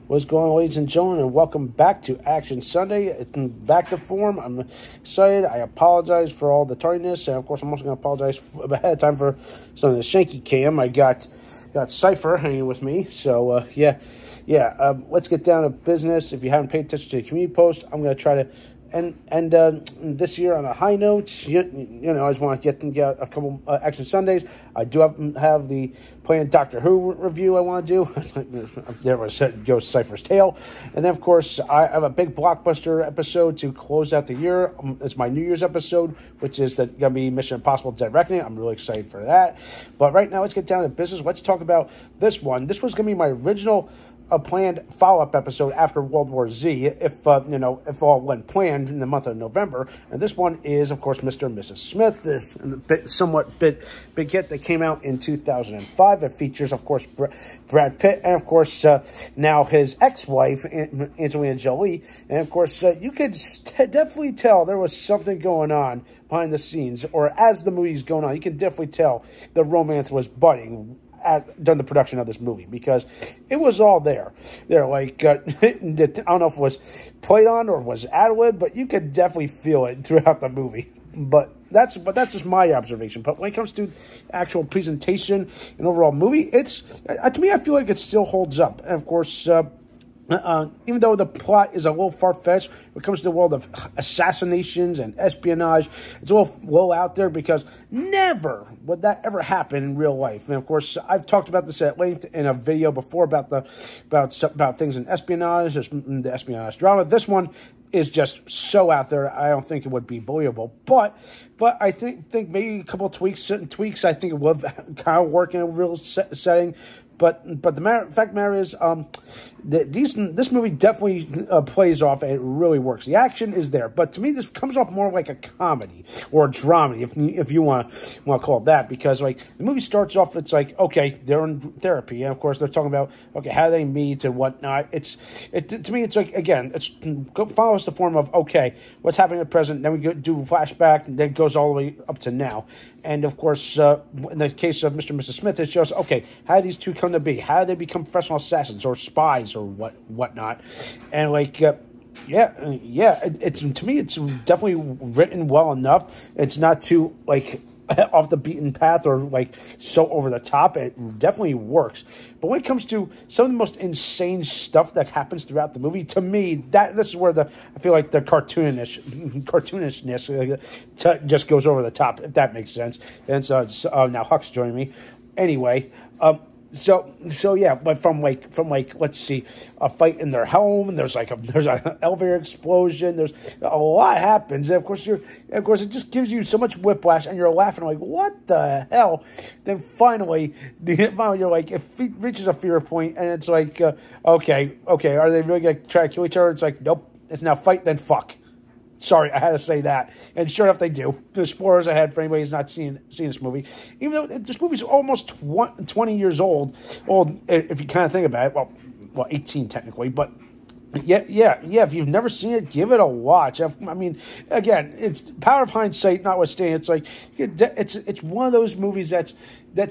What's going on, ladies and gentlemen, and welcome back to Action Sunday. It's back to form. I'm excited. I apologize for all the tardiness, and of course, I'm also going to apologize ahead of time for some of the shanky cam. I got Cypher hanging with me, so let's get down to business. If you haven't paid attention to the community post, I'm going to try to end this year on a high note. You know, I just want to get a couple Action Sundays. I do have the planned Doctor Who review I want to do. There was Ghost Cypher's Tale. And then, of course, I have a big blockbuster episode to close out the year. It's my New Year's episode, which is going to be Mission Impossible Dead Reckoning. I'm really excited for that. But right now, let's get down to business. Let's talk about this one. This was going to be my original planned follow-up episode after World War Z, if all went planned in the month of November. And this one is, of course, Mr. and Mrs. Smith, this somewhat big hit that came out in 2005. It features, of course, Brad Pitt and, of course, now his ex-wife, Angelina Jolie. And, of course, you could definitely tell there was something going on behind the scenes, or as the movie's going on, you can definitely tell the romance was budding during the production of this movie, because it was all there. They're like, I don't know if it was played on or was ad-lib, but you could definitely feel it throughout the movie. But that's just my observation. But when it comes to actual presentation and overall movie, it's to me, I feel like it still holds up. And of course, even though the plot is a little far-fetched, when it comes to the world of assassinations and espionage, it's a little low out there, because never would that ever happen in real life. And of course, I've talked about this at length in a video before about things in espionage, the espionage drama. This one is just so out there, I don't think it would be believable. But I think maybe a couple of tweaks, I think it would kind of work in a real setting. But the fact of the matter is, this movie definitely plays off, and it really works. The action is there, but to me, this comes off more like a comedy or a dramedy, if you want to call it that. Because like the movie starts off, it's like, okay, they're in therapy, and of course they're talking about, okay, how they meet and whatnot. To me, it's like, again, it follows the form of, okay, what's happening at present, then we do a flashback, and then it goes all the way up to now. And of course, in the case of Mr. and Mrs. Smith, it shows, okay, how did these two come to be? How did they become professional assassins or spies or whatnot? And like, to me, it's definitely written well enough. It's not too like off the beaten path or like so over the top. It definitely works. But when it comes to some of the most insane stuff that happens throughout the movie, to me, this is where I feel like the cartoonishness just goes over the top, if that makes sense. And so now Huck's joining me. Anyway, So yeah, but from let's see, a fight in their home, and there's an elevator explosion. There's a lot happens, and of course it just gives you so much whiplash, and you're laughing like, what the hell? Then finally you're like, it reaches a fear point, and it's like, okay, are they really gonna try to kill each other? It's like, nope, it's now fight then fuck. Sorry, I had to say that. And sure enough, they do. The spoilers ahead for anybody who's not seen this movie. Even though this movie's almost 20 years old, if you kind of think about it. Well, 18 technically, but yeah. If you've never seen it, give it a watch. I mean, again, it's power of hindsight notwithstanding. It's like it's one of those movies that's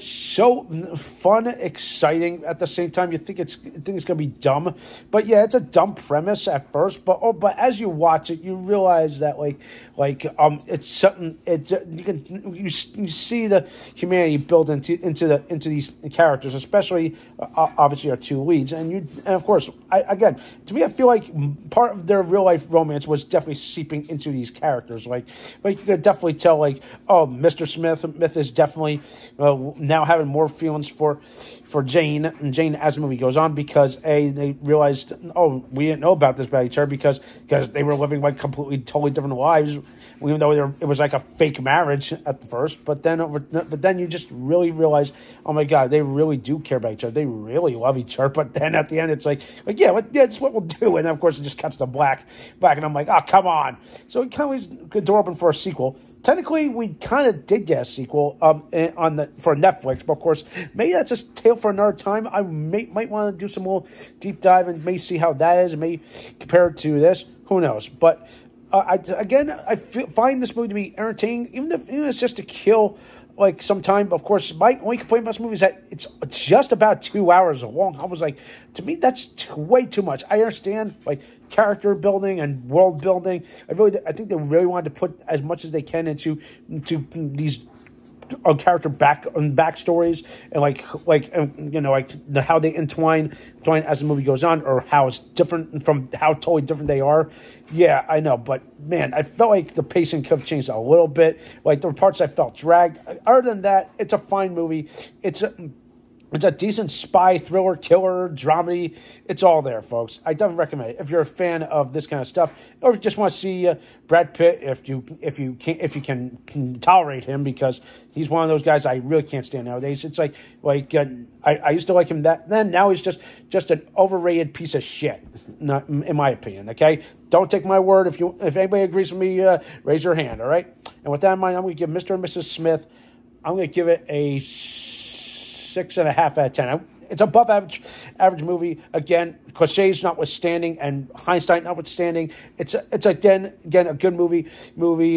so fun, exciting. At the same time, you think it's gonna be dumb, but yeah, it's a dumb premise at first. But as you watch it, you realize that it's something. You see the humanity built into these characters, especially obviously our two leads, and of course, to me, I feel like part of their real life romance was definitely seeping into these characters. Like you could definitely tell, Mr. Smith is definitely now having more feelings for Jane as the movie goes on, because they realized, we didn't know about this about each other because they were living like totally different lives, even though it was like a fake marriage at the first. But then you just really realize, oh my God, they really do care about each other. They really love each other. But then at the end, it's like yeah, it's what we'll do. And then of course it just cuts to black, and I'm like, oh, come on. So it kind of leaves the door open for a sequel. Technically, we kind of did get a sequel for Netflix, but of course, maybe that's a tale for another time. I might want to do some little deep dive and maybe see how that is, and maybe compare it to this. Who knows? But I find this movie to be entertaining, even if it's just to kill like some time. Of course, my only complaint about this movie is that it's just about 2 hours long. I was like, to me, that's way too much. I understand, like, character building and world building. I think they really wanted to put as much as they can into these character backstories and like how they entwine as the movie goes on, or how it's different from how totally different they are. Yeah, I know, but man, I felt like the pacing could have changed a little bit. Like, there were parts I felt dragged. Other than that, it's a fine movie. It's a decent spy thriller, killer, dramedy. It's all there, folks. I definitely recommend it if you're a fan of this kind of stuff, or if you just want to see Brad Pitt. If you can tolerate him, because he's one of those guys I really can't stand nowadays. It's like I used to like him then. Now he's just an overrated piece of shit, not in my opinion. Okay, don't take my word. If anybody agrees with me, raise your hand. All right. And with that in mind, I'm going to give Mr. and Mrs. Smith. I'm going to give it a 6.5 out of 10. It's above average movie. Again, cliches notwithstanding and hindsight notwithstanding, it's again a good movie.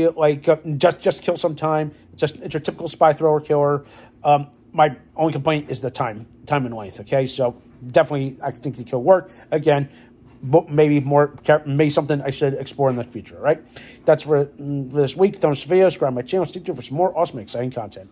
Like just kill some time. It's your typical spy thriller killer. My only complaint is the time and length. Okay, so definitely I think it could work. Again, maybe something I should explore in the future. Right? That's for this week. Thumbs video. Subscribe to my channel. Stay tuned for some more awesome, exciting content.